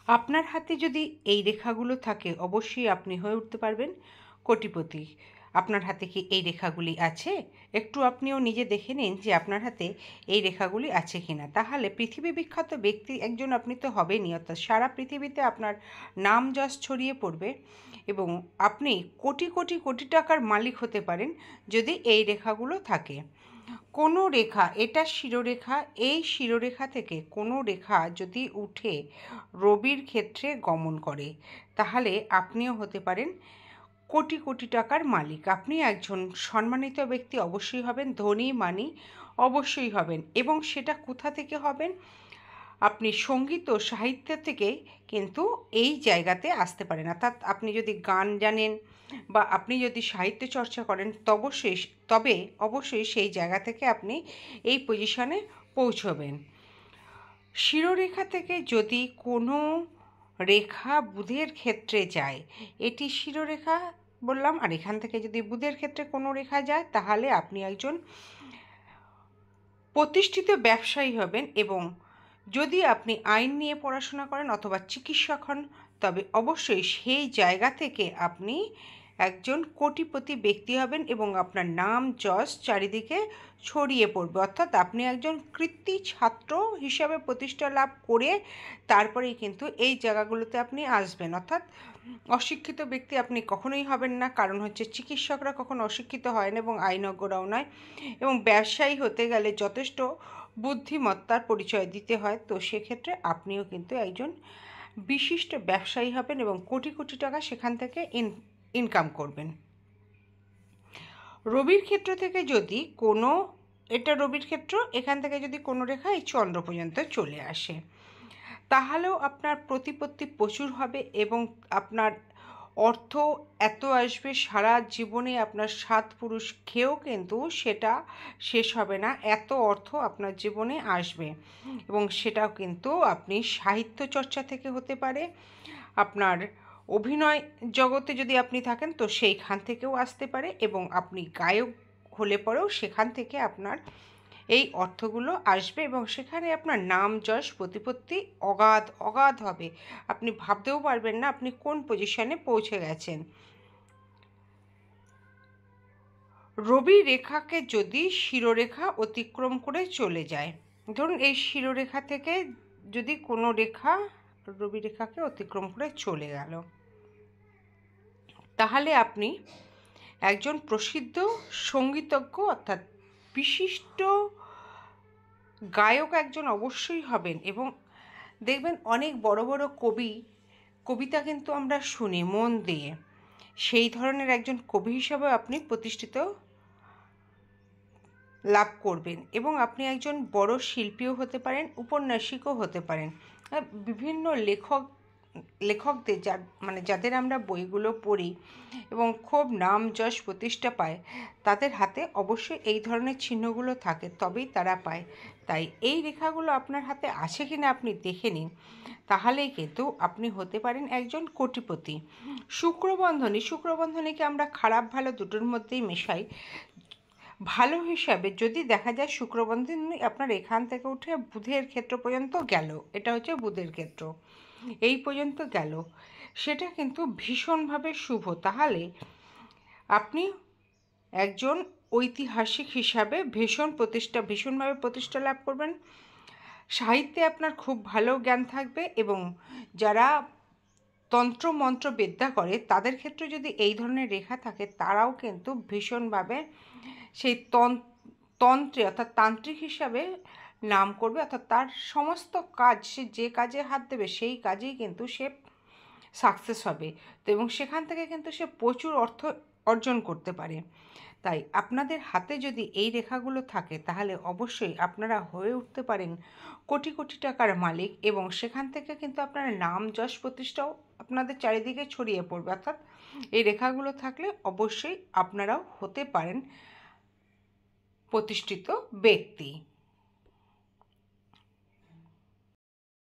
আপনার হাতে যদি এই রেখাগুলো থাকে অবশ্যই আপনি হয়ে উঠতে পারবেন কোটিপতি। আপনার হাতে কি এই রেখাগুলি আছে? একটু আপনিও নিজে দেখে নিন যে আপনার হাতে এই রেখাগুলি আছে কিনা। তাহলে পৃথিবী বিখ্যাত ব্যক্তি একজন আপনি তো হবেনই, অর্থাৎ সারা পৃথিবীতে আপনার নাম যশ ছড়িয়ে পড়বে এবং আপনি কোটি কোটি কোটি টাকার মালিক হতে পারেন যদি এই রেখাগুলো থাকে। কোনো রেখা, এটা শিরোরেখা, এই শিরোরেখা থেকে কোনো রেখা যদি উঠে রবির ক্ষেত্রে গমন করে তাহলে আপনিও হতে পারেন কোটি কোটি টাকার মালিক। আপনি একজন সম্মানিত ব্যক্তি অবশ্যই হবেন, ধনী মানি অবশ্যই হবেন। এবং সেটা কোথা থেকে হবেন? আপনি সঙ্গীত ও সাহিত্য থেকে কিন্তু এই জায়গাতে আসতে পারেন। অর্থাৎ আপনি যদি গান জানেন বা আপনি যদি সাহিত্য চর্চা করেন তবে অবশ্যই সেই জায়গা থেকে আপনি এই পজিশনে পৌঁছবেন। শিরোরেখা থেকে যদি কোনো রেখা বুধের ক্ষেত্রে যায়, এটি শিরোরেখা বললাম, আর এখান থেকে যদি বুধের ক্ষেত্রে কোনো রেখা যায় তাহলে আপনি একজন প্রতিষ্ঠিত ব্যবসায়ী হবেন। এবং যদি আপনি আইন নিয়ে পড়াশোনা করেন অথবা চিকিৎসক হন তবে অবশ্যই সেই জায়গা থেকে আপনি একজন কোটিপতি ব্যক্তি হবেন এবং আপনার নাম যশ চারিদিকে ছড়িয়ে পড়বে। অর্থাৎ আপনি একজন কৃতী ছাত্র হিসাবে প্রতিষ্ঠা লাভ করে তারপরেই কিন্তু এই জায়গাগুলোতে আপনি আসবেন। অর্থাৎ অশিক্ষিত ব্যক্তি আপনি কখনোই হবেন না, কারণ হচ্ছে চিকিৎসকরা কখনো অশিক্ষিত হয় না এবং আইনজ্ঞরাও নয়। এবং ব্যবসায়ী হতে গেলে যথেষ্ট বুদ্ধিমত্তার পরিচয় দিতে হয়, তো সেক্ষেত্রে আপনিও কিন্তু একজন বিশিষ্ট ব্যবসায়ী হবেন এবং কোটি কোটি টাকা সেখান থেকে ইনকাম করবেন। রবির ক্ষেত্র থেকে যদি কোনো, এটা রবির ক্ষেত্র, এখান থেকে যদি কোনো রেখা এই চন্দ্র পর্যন্ত চলে আসে তাহলেও আপনার প্রতিপত্তি প্রচুর হবে এবং আপনার অর্থ এত আসবে সারা জীবনে আপনার 7 পুরুষ খেয়েও কিন্তু সেটা শেষ হবে না, এত অর্থ আপনার জীবনে আসবে। এবং সেটাও কিন্তু আপনি সাহিত্য চর্চা থেকে হতে পারে, আপনার অভিনয় জগতে যদি আপনি থাকেন তো সেইখান থেকেও আসতে পারে, এবং আপনি গায়ক হলে পরেও সেখান থেকে আপনার এই অর্থগুলো আসবে এবং সেখানে আপনার নাম যশ প্রতিপত্তি অগাধ অগাধ হবে। আপনি ভাবতেও পারবেন না আপনি কোন পজিশনে পৌঁছে গেছেন। রবি রেখাকে যদি শিরোরেখা অতিক্রম করে চলে যায়, ধরুন এই শিরোরেখা থেকে যদি কোনো রেখা রবি রেখাকে অতিক্রম করে চলে গেল তাহলে আপনি একজন প্রসিদ্ধ সঙ্গীতজ্ঞ অর্থাৎ বিশিষ্ট গায়ক একজন অবশ্যই হবেন। এবং দেখবেন অনেক বড় বড় কবিতা কিন্তু আমরা শুনি মন দিয়ে, সেই ধরনের একজন কবি হিসাবেও আপনি প্রতিষ্ঠিত লাভ করবেন এবং আপনি একজন বড় শিল্পীও হতে পারেন, উপন্যাসিকও হতে পারেন। বিভিন্ন লেখকদের যাদের আমরা বইগুলো পড়ি এবং খুব নাম যশ প্রতিষ্ঠা পায় তাদের হাতে অবশ্যই এই ধরনের চিহ্নগুলো থাকে, তবেই তারা পায়। তাই এই রেখাগুলো আপনার হাতে আছে কিনা আপনি দেখে নিন, তাহলেই কিন্তু আপনি হতে পারেন একজন কোটিপতি। শুক্রবন্ধনীকে আমরা খারাপ ভালো দুটোর মধ্যেই মেশাই। ভালো হিসাবে যদি দেখা যায় শুক্রবন্ধনী আপনার এখান থেকে উঠে বুধের ক্ষেত্র পর্যন্ত গেল, এটা হচ্ছে বুধের ক্ষেত্র, এই পর্যন্ত গেল, সেটা কিন্তু ভীষণভাবে শুভ। তাহলে আপনি একজন ঐতিহাসিক হিসাবে ভীষণভাবে প্রতিষ্ঠা লাভ করবেন। সাহিত্যে আপনার খুব ভালো জ্ঞান থাকবে এবং যারা তন্ত্র মন্ত্র বিদ্যা করে তাদের ক্ষেত্রে যদি এই ধরনের রেখা থাকে তারাও কিন্তু ভীষণভাবে সেই তন্ত্রে অর্থাৎ তান্ত্রিক হিসাবে নাম করবে। অর্থাৎ তার সমস্ত কাজ, সে যে কাজে হাত দেবে সেই কাজেই কিন্তু সে সাকসেস হবে। তো এবং সেখান থেকে কিন্তু সে প্রচুর অর্থ অর্জন করতে পারে। তাই আপনাদের হাতে যদি এই রেখাগুলো থাকে তাহলে অবশ্যই আপনারা হয়ে উঠতে পারেন কোটি কোটি টাকার মালিক এবং সেখান থেকে কিন্তু আপনার নাম যশ প্রতিষ্ঠাও আপনাদের চারিদিকে ছড়িয়ে পড়বে। অর্থাৎ এই রেখাগুলো থাকলে অবশ্যই আপনারাও হতে পারেন প্রতিষ্ঠিত ব্যক্তি।